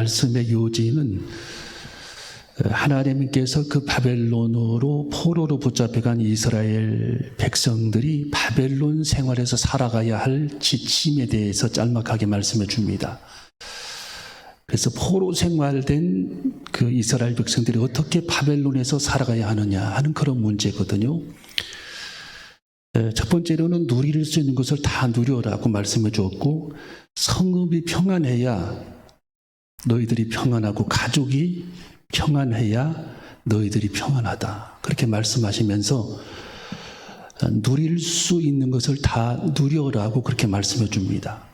말씀의 요지는 하나님께서 그 바벨론으로 포로로 붙잡혀간 이스라엘 백성들이 바벨론 생활에서 살아가야 할 지침에 대해서 짤막하게 말씀해 줍니다. 그래서 포로 생활된 그 이스라엘 백성들이 어떻게 바벨론에서 살아가야 하느냐 하는 그런 문제거든요. 첫 번째로는 누릴 수 있는 것을 다 누려라고 말씀해 주었고, 성읍이 평안해야 너희들이 평안하고 가족이 평안해야 너희들이 평안하다. 그렇게 말씀하시면서 누릴 수 있는 것을 다 누려라고 그렇게 말씀해 줍니다.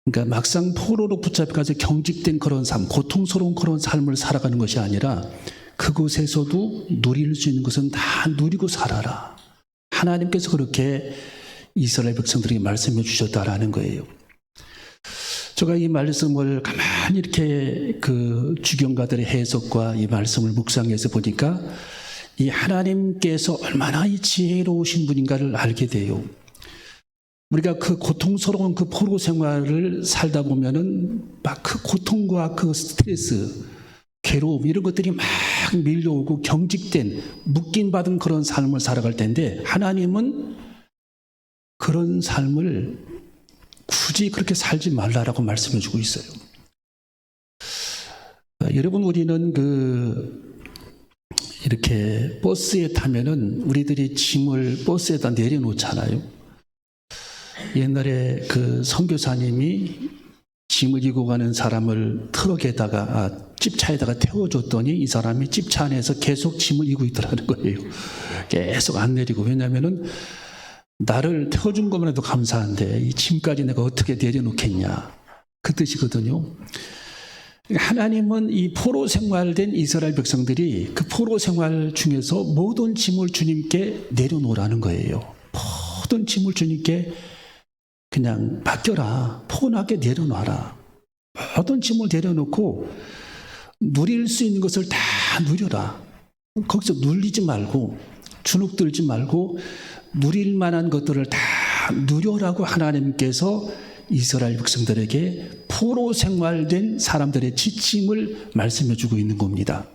그러니까 막상 포로로 붙잡혀서 경직된 그런 삶, 고통스러운 그런 삶을 살아가는 것이 아니라 그곳에서도 누릴 수 있는 것은 다 누리고 살아라. 하나님께서 그렇게 이스라엘 백성들에게 말씀해 주셨다라는 거예요. 제가 이 말씀을 가만히 이렇게 그 주경가들의 해석과 이 말씀을 묵상해서 보니까 이 하나님께서 얼마나 이 지혜로우신 분인가를 알게 돼요. 우리가 그 고통스러운 그 포로 생활을 살다 보면은 막 그 고통과 그 스트레스, 괴로움 이런 것들이 막 밀려오고 경직된, 묶임받은 그런 삶을 살아갈 텐데 하나님은 그런 삶을 굳이 그렇게 살지 말라라고 말씀해 주고 있어요. 여러분, 우리는 이렇게 버스에 타면은 우리들이 짐을 버스에다 내려놓잖아요. 옛날에 그 선교사님이 짐을 지고 가는 사람을 트럭에다가 집차에다가 태워줬더니 이 사람이 집차 안에서 계속 짐을 지고 있더라는 거예요. 계속 안 내리고. 왜냐하면은 나를 태워준 것만 해도 감사한데 이 짐까지 내가 어떻게 내려놓겠냐, 그 뜻이거든요. 하나님은 이 포로 생활된 이스라엘 백성들이 그 포로 생활 중에서 모든 짐을 주님께 내려놓으라는 거예요. 모든 짐을 주님께 그냥 맡겨라. 포근하게 내려놔라. 모든 짐을 내려놓고 누릴 수 있는 것을 다 누려라. 거기서 눌리지 말고 주눅들지 말고 누릴 만한 것들을 다 누려라고 하나님께서 이스라엘 백성들에게 포로 생활된 사람들의 지침을 말씀해 주고 있는 겁니다.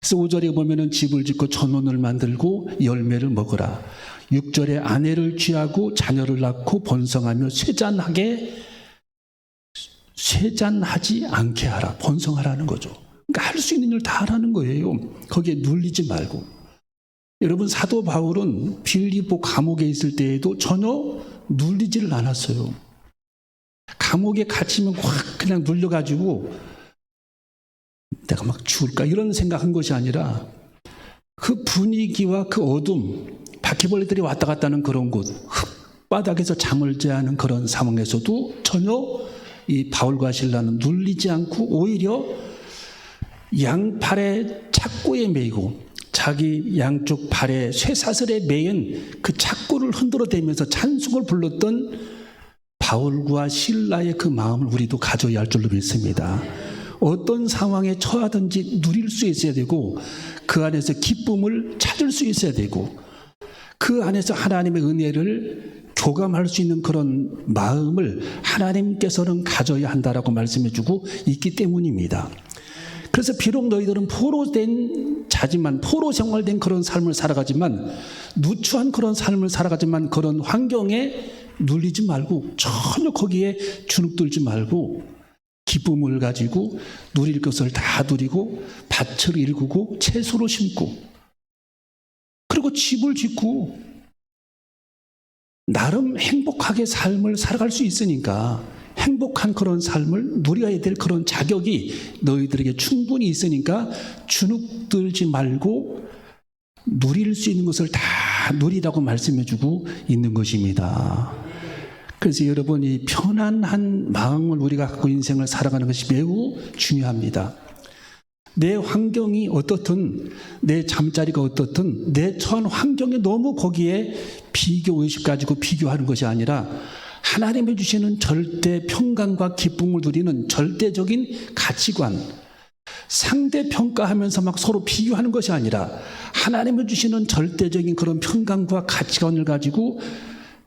그래서 5절에 보면은 집을 짓고 전원을 만들고 열매를 먹으라. 6절에 아내를 취하고 자녀를 낳고 번성하며 쇠잔하지 않게 하라. 번성하라는 거죠. 그러니까 할 수 있는 일 다 하라는 거예요. 거기에 눌리지 말고. 여러분, 사도 바울은 빌립보 감옥에 있을 때에도 전혀 눌리지를 않았어요. 감옥에 갇히면 확 그냥 눌려가지고 내가 막 죽을까 이런 생각한 것이 아니라 그 분위기와 그 어둠, 바퀴벌레들이 왔다 갔다 하는 그런 곳, 흙바닥에서 잠을 자는 그런 상황에서도 전혀 이 바울과 실라는 눌리지 않고 오히려 양팔에 착고에 매이고 자기 양쪽 발에 쇠사슬에 매인 그 착고를 흔들어대면서 찬송을 불렀던 바울과 실라의 그 마음을 우리도 가져야 할 줄로 믿습니다. 어떤 상황에 처하든지 누릴 수 있어야 되고 그 안에서 기쁨을 찾을 수 있어야 되고 그 안에서 하나님의 은혜를 교감할 수 있는 그런 마음을 하나님께서는 가져야 한다라고 말씀해 주고 있기 때문입니다. 그래서 비록 너희들은 포로 생활된 그런 삶을 살아가지만, 누추한 그런 삶을 살아가지만 그런 환경에 눌리지 말고 전혀 거기에 주눅들지 말고 기쁨을 가지고 누릴 것을 다 누리고 밭을 일구고 채소를 심고 그리고 집을 짓고 나름 행복하게 삶을 살아갈 수 있으니까, 행복한 그런 삶을 누려야 될 그런 자격이 너희들에게 충분히 있으니까 주눅들지 말고 누릴 수 있는 것을 다 누리라고 말씀해 주고 있는 것입니다. 그래서 여러분, 이 편안한 마음을 우리가 갖고 인생을 살아가는 것이 매우 중요합니다. 내 환경이 어떻든, 내 잠자리가 어떻든 내 처한 환경에 너무 거기에 비교의식 가지고 비교하는 것이 아니라 하나님이 주시는 절대 평강과 기쁨을 누리는 절대적인 가치관, 상대평가하면서 막 서로 비교하는 것이 아니라 하나님이 주시는 절대적인 그런 평강과 가치관을 가지고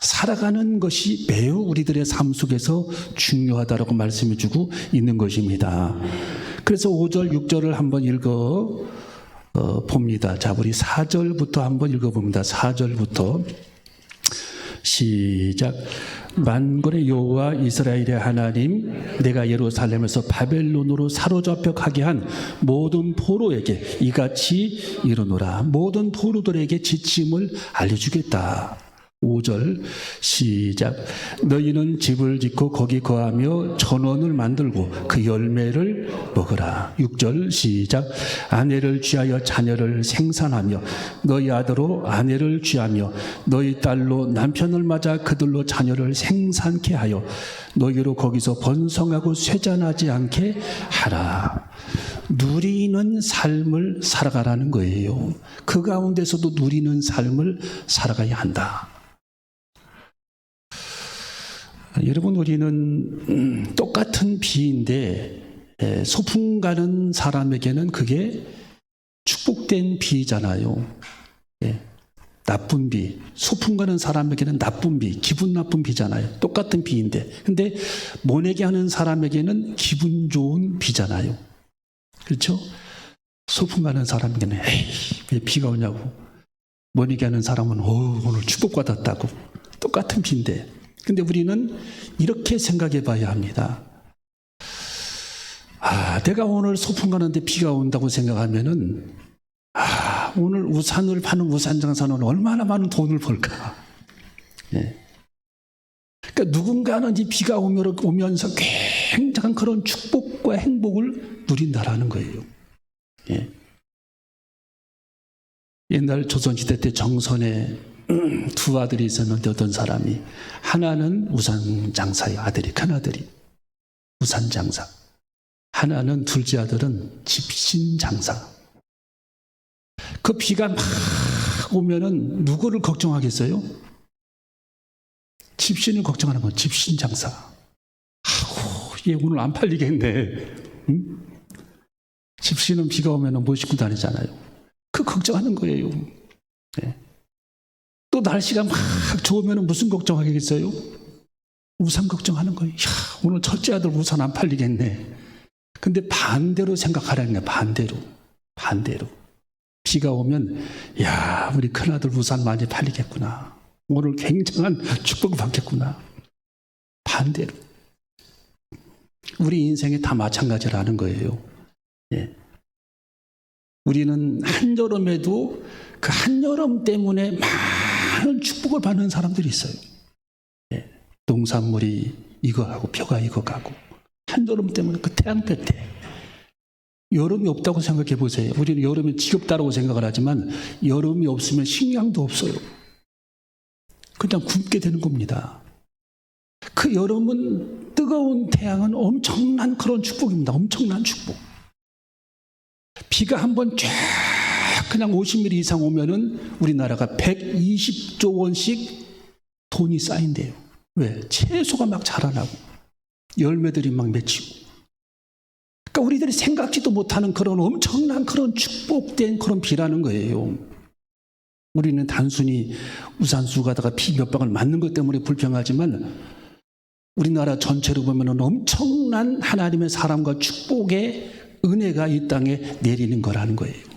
살아가는 것이 매우 우리들의 삶 속에서 중요하다라고 말씀해 주고 있는 것입니다. 그래서 5절, 6절을 한번 봅니다. 자, 우리 4절부터 한번 읽어봅니다. 4절부터 시작. 만군의 여호와 이스라엘의 하나님, 내가 예루살렘에서 바벨론으로 사로잡혀 가게 한 모든 포로에게 이같이 이르노라. 모든 포로들에게 지침을 알려주겠다. 5절 시작. 너희는 집을 짓고 거기 거하며 전원을 만들고 그 열매를 먹으라. 6절 시작. 아내를 취하여 자녀를 생산하며 너희 아들로 아내를 취하며 너희 딸로 남편을 맞아 그들로 자녀를 생산케 하여 너희로 거기서 번성하고 쇠잔하지 않게 하라. 누리는 삶을 살아가라는 거예요. 그 가운데서도 누리는 삶을 살아가야 한다. 여러분, 우리는 똑같은 비인데 소풍 가는 사람에게는 그게 축복된 비잖아요. 나쁜 비, 소풍 가는 사람에게는 나쁜 비, 기분 나쁜 비잖아요. 똑같은 비인데, 근데 모내게 하는 사람에게는 기분 좋은 비잖아요. 그렇죠? 소풍 가는 사람에게는 에이, 왜 비가 오냐고, 모내게 하는 사람은 오늘 축복받았다고. 똑같은 비인데, 근데 우리는 이렇게 생각해 봐야 합니다. 내가 오늘 소풍 가는데 비가 온다고 생각하면은, 오늘 우산을 파는 우산 장사는 얼마나 많은 돈을 벌까. 그러니까 누군가는 이 비가 오면서 굉장한 그런 축복과 행복을 누린다라는 거예요. 옛날 조선시대 때 정선에 두 아들이 있었는데 어떤 사람이, 하나는 우산 장사예요. 아들이, 큰 아들이 우산 장사, 하나는 둘째 아들은 집신 장사. 그 비가 막 오면은 누구를 걱정하겠어요? 집신을 걱정하는 건 집신 장사. 얘 오늘 안 팔리겠네. 응? 집신은 비가 오면은 못 싣고 다니잖아요. 그 걱정하는 거예요. 또 날씨가 막 좋으면 무슨 걱정하겠어요? 우산 걱정하는 거예요. 오늘 첫째 아들 우산 안 팔리겠네. 근데 반대로 생각하라는 거예요. 반대로. 비가 오면, 우리 큰아들 우산 많이 팔리겠구나. 오늘 굉장한 축복을 받겠구나. 반대로. 우리 인생에 다 마찬가지라는 거예요. 우리는 한여름에도 그 한여름 때문에 많은 축복을 받는 사람들이 있어요. 농산물이 익어가고 벼가 익어가고, 한여름 때문에 그 태양볕 때. 여름이 없다고 생각해 보세요. 우리는 여름이 지겹다고 생각을 하지만 여름이 없으면 식량도 없어요. 그냥 굶게 되는 겁니다. 그 여름은, 뜨거운 태양은 엄청난 그런 축복입니다. 엄청난 축복. 비가 한번 쫙 그냥 50mm 이상 오면은 우리나라가 120조 원씩 돈이 쌓인대요. 왜? 채소가 막 자라나고 열매들이 막 맺히고. 그러니까 우리들이 생각지도 못하는 그런 엄청난 그런 축복된 그런 비라는 거예요. 우리는 단순히 우산 쓰고 가다가 비 몇 방울 맞는 것 때문에 불평하지만 우리나라 전체로 보면 엄청난 하나님의 사랑과 축복의 은혜가 이 땅에 내리는 거라는 거예요.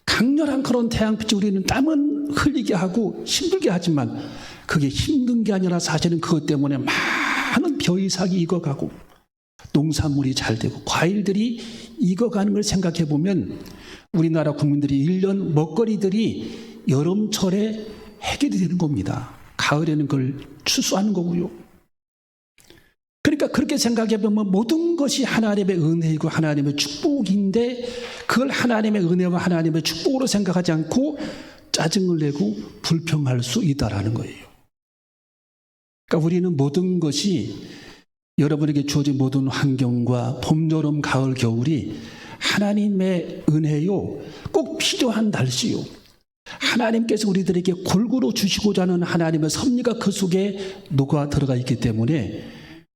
강렬한 그런 태양빛이 우리는 땀은 흘리게 하고 힘들게 하지만 그게 힘든 게 아니라 사실은 그것 때문에 많은 벼이삭이 익어가고 농산물이 잘 되고 과일들이 익어가는 걸 생각해 보면 우리나라 국민들이 1년 먹거리들이 여름철에 해결이 되는 겁니다. 가을에는 그걸 추수하는 거고요. 그러니까 그렇게 생각해 보면 모든 것이 하나님의 은혜이고 하나님의 축복인데 그걸 하나님의 은혜와 하나님의 축복으로 생각하지 않고 짜증을 내고 불평할 수 있다라는 거예요. 그러니까 우리는 모든 것이 여러분에게 주어진 모든 환경과 봄, 여름, 가을, 겨울이 하나님의 은혜요, 꼭 필요한 날씨요, 하나님께서 우리들에게 골고루 주시고자 하는 하나님의 섭리가 그 속에 녹아 들어가 있기 때문에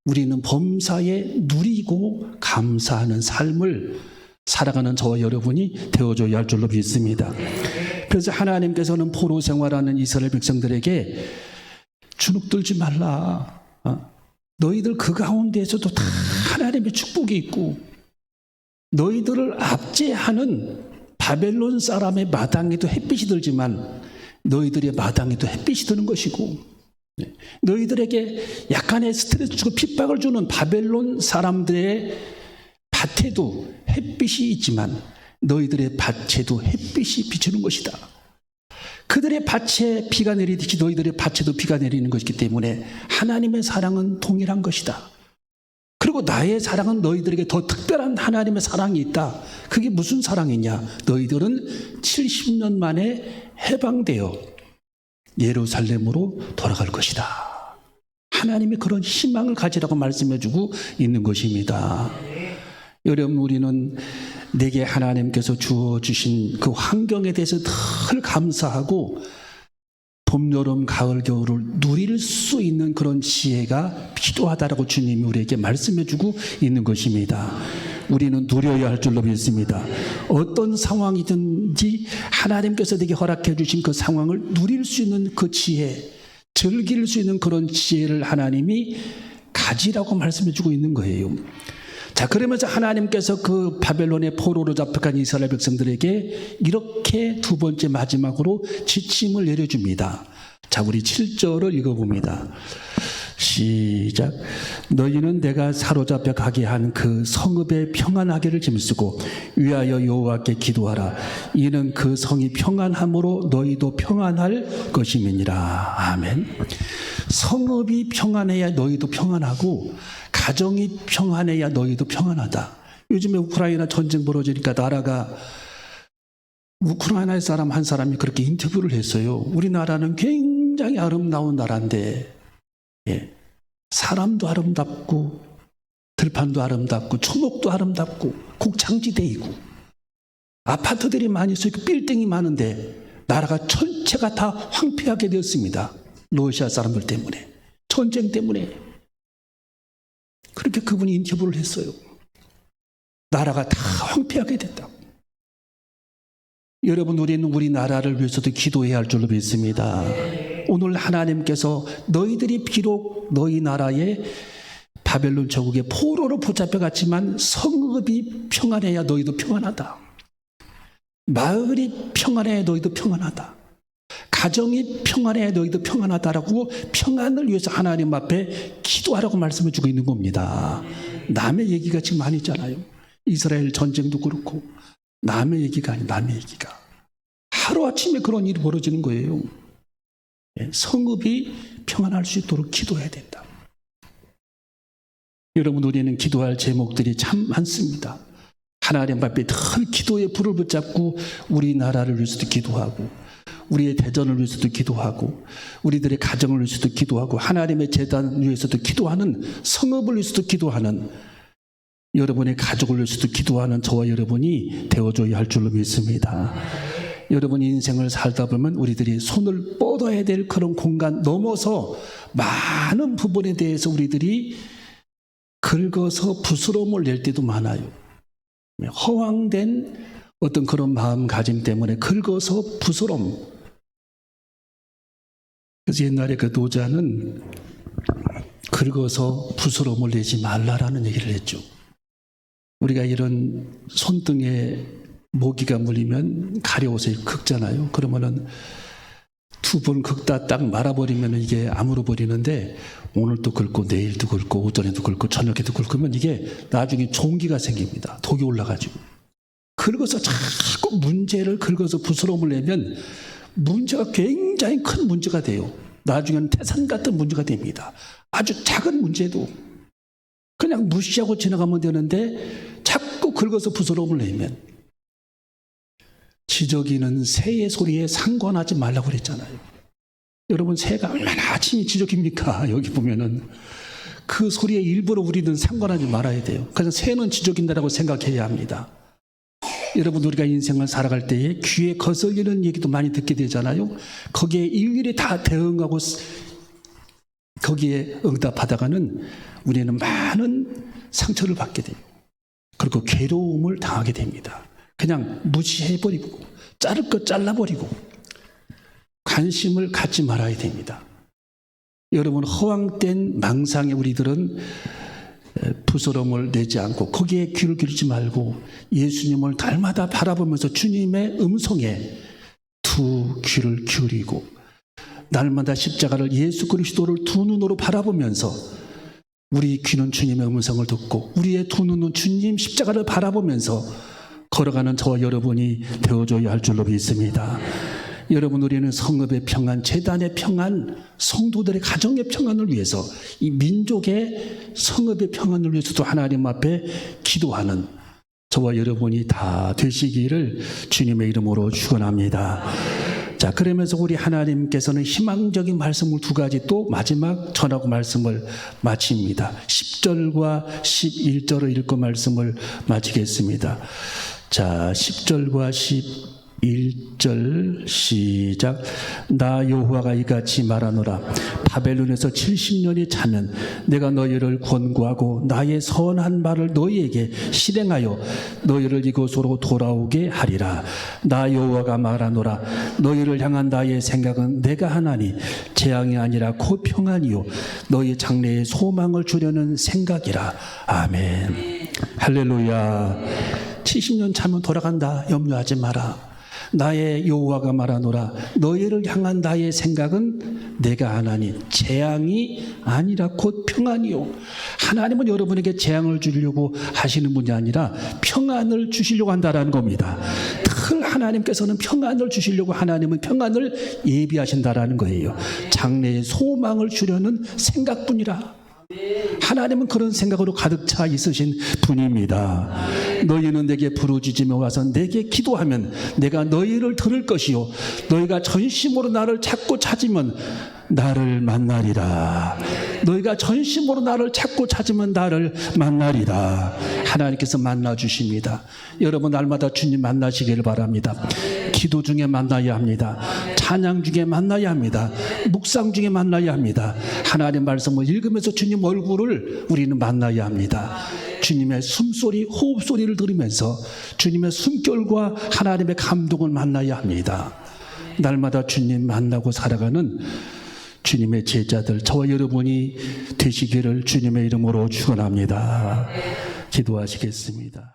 우리는 범사에 누리고 감사하는 삶을 살아가는 저와 여러분이 되어줘야 할 줄로 믿습니다. 그래서 하나님께서는 포로 생활하는 이스라엘 백성들에게 주눅들지 말라. 너희들 그 가운데에서도 다 하나님의 축복이 있고 너희들을 압제하는 바벨론 사람의 마당에도 햇빛이 들지만 너희들의 마당에도 햇빛이 드는 것이고 너희들에게 약간의 스트레스 주고 핍박을 주는 바벨론 사람들의 밭에도 햇빛이 있지만 너희들의 밭에도 햇빛이 비추는 것이다. 그들의 밭에 비가 내리듯이 너희들의 밭에도 비가 내리는 것이기 때문에 하나님의 사랑은 동일한 것이다. 그리고 나의 사랑은 너희들에게 더 특별한 하나님의 사랑이 있다. 그게 무슨 사랑이냐? 너희들은 70년 만에 해방되어 예루살렘으로 돌아갈 것이다. 하나님이 그런 희망을 가지라고 말씀해주고 있는 것입니다. 여러분, 우리는 내게 하나님께서 주어주신 그 환경에 대해서 늘 감사하고 봄, 여름, 가을, 겨울을 누릴 수 있는 그런 지혜가 필요하다라고 주님이 우리에게 말씀해주고 있는 것입니다. 우리는 누려야 할 줄로 믿습니다. 어떤 상황이든지 하나님께서 내게 허락해 주신 그 상황을 누릴 수 있는 그 지혜, 즐길 수 있는 그런 지혜를 하나님이 가지라고 말씀해주고 있는 거예요. 자, 그러면서 하나님께서 그 바벨론의 포로로 잡혀간 이스라엘 백성들에게 이렇게 두 번째 마지막으로 지침을 내려줍니다. 자, 우리 7절을 읽어봅니다. 시작. 너희는 내가 사로잡혀 가게 한 그 성읍에 평안하기를 힘쓰고 위하여 여호와께 기도하라. 이는 그 성이 평안함으로 너희도 평안할 것임이니라. 아멘. 성읍이 평안해야 너희도 평안하고 가정이 평안해야 너희도 평안하다. 요즘에 우크라이나 전쟁 벌어지니까 나라가 우크라이나 사람 한 사람이 그렇게 인터뷰를 했어요. 우리나라는 굉장히 아름다운 나라인데 사람도 아름답고 들판도 아름답고 초목도 아름답고 곡창지대이고 아파트들이 많이 있어요. 빌딩이 많은데 나라가 전체가 다 황폐하게 되었습니다. 러시아 사람들 때문에, 전쟁 때문에. 그렇게 그분이 인터뷰를 했어요. 나라가 다 황폐하게 됐다고. 여러분, 우리는 우리나라를 위해서도 기도해야 할 줄로 믿습니다. 오늘 하나님께서 너희들이 비록 너희 나라에 바벨론 제국의 포로로 붙잡혀갔지만 성읍이 평안해야 너희도 평안하다. 마을이 평안해야 너희도 평안하다. 가정이 평안해야 너희도 평안하다라고 평안을 위해서 하나님 앞에 기도하라고 말씀해 주고 있는 겁니다. 남의 얘기가 지금 많이 있잖아요. 이스라엘 전쟁도 그렇고 남의 얘기가 아니에요. 남의 얘기가. 하루아침에 그런 일이 벌어지는 거예요. 성읍이 평안할 수 있도록 기도해야 된다. 여러분, 우리는 기도할 제목들이 참 많습니다. 하나님 앞에 늘 기도의 불을 붙잡고 우리나라를 위해서도 기도하고 우리의 대전을 위해서도 기도하고 우리들의 가정을 위해서도 기도하고 하나님의 제단 위해서도 기도하는, 성읍을 위해서도 기도하는, 여러분의 가족을 위해서도 기도하는 저와 여러분이 되어줘야 할 줄로 믿습니다. 여러분, 인생을 살다 보면 우리들이 손을 뻗어야 될 그런 공간 넘어서 많은 부분에 대해서 우리들이 긁어서 부스러움을 낼 때도 많아요. 허황된 어떤 그런 마음가짐 때문에 긁어서 부스럼. 그래서 옛날에 그 노자는 긁어서 부스럼을 내지 말라라는 얘기를 했죠. 우리가 이런 손등에 모기가 물리면 가려워서 긁잖아요. 그러면은 두 번 긁다 딱 말아버리면 이게 아물어 버리는데 오늘도 긁고 내일도 긁고 오전에도 긁고 저녁에도 긁으면 이게 나중에 종기가 생깁니다. 독이 올라가지고. 긁어서 자꾸 문제를 긁어서 부스럼을 내면 문제가 굉장히 큰 문제가 돼요. 나중에는 태산 같은 문제가 됩니다. 아주 작은 문제도 그냥 무시하고 지나가면 되는데 자꾸 긁어서 부스럼을 내면, 지저귀는 새의 소리에 상관하지 말라고 그랬잖아요. 여러분, 새가 얼마나 친히 지저귀입니까? 여기 보면은 그 소리에 일부러 우리는 상관하지 말아야 돼요. 그래서 새는 지저귀인다라고 생각해야 합니다. 여러분, 우리가 인생을 살아갈 때에 귀에 거슬리는 얘기도 많이 듣게 되잖아요. 거기에 일일이 다 대응하고 거기에 응답하다가는 우리는 많은 상처를 받게 돼요. 그리고 괴로움을 당하게 됩니다. 그냥 무시해버리고 자를 것 잘라버리고 관심을 갖지 말아야 됩니다. 여러분, 허황된 망상에 우리들은 부스럼을 내지 않고 거기에 귀를 기울이지 말고 예수님을 날마다 바라보면서 주님의 음성에 두 귀를 기울이고 날마다 십자가를, 예수 그리스도를 두 눈으로 바라보면서 우리 귀는 주님의 음성을 듣고 우리의 두 눈은 주님 십자가를 바라보면서 걸어가는 저와 여러분이 되어줘야 할 줄로 믿습니다. 여러분, 우리는 성읍의 평안, 재단의 평안, 성도들의 가정의 평안을 위해서, 이 민족의 성읍의 평안을 위해서도 하나님 앞에 기도하는 저와 여러분이 다 되시기를 주님의 이름으로 축원합니다. 자, 그러면서 우리 하나님께서는 희망적인 말씀을 두 가지 또 마지막 전하고 말씀을 마칩니다. 10절과 11절을 읽고 말씀을 마치겠습니다. 자, 10절과 11절 시작. 나 여호와가 이같이 말하노라. 바벨론에서 70년이 차면 내가 너희를 권고하고 나의 선한 말을 너희에게 실행하여 너희를 이곳으로 돌아오게 하리라. 나 여호와가 말하노라. 너희를 향한 나의 생각은 내가 하나니 재앙이 아니라 곧 평안이요 너희 장래에 소망을 주려는 생각이라. 아멘. 할렐루야. 70년 차면 돌아간다. 염려하지 마라. 나의 여호와가 말하노라. 너희를 향한 나의 생각은 내가 하나니 재앙이 아니라 곧 평안이요. 하나님은 여러분에게 재앙을 주려고 하시는 분이 아니라 평안을 주시려고 한다라는 겁니다. 늘 하나님께서는 평안을 주시려고 하나님은 평안을 예비하신다라는 거예요. 장래에 소망을 주려는 생각뿐이라. 하나님은 그런 생각으로 가득 차 있으신 분입니다. 너희는 내게 부르짖으며 와서 내게 기도하면 내가 너희를 들을 것이요 너희가 전심으로 나를 찾고 찾으면 나를 만나리라. 너희가 전심으로 나를 찾고 찾으면 나를 만나리라. 하나님께서 만나주십니다. 여러분, 날마다 주님 만나시기를 바랍니다. 기도 중에 만나야 합니다. 찬양 중에 만나야 합니다. 묵상 중에 만나야 합니다. 하나님 말씀을 읽으면서 주님 얼굴을 우리는 만나야 합니다. 주님의 숨소리, 호흡소리를 들으면서 주님의 숨결과 하나님의 감동을 만나야 합니다. 날마다 주님 만나고 살아가는 주님의 제자들, 저와 여러분이 되시기를 주님의 이름으로 축원합니다. 기도하시겠습니다.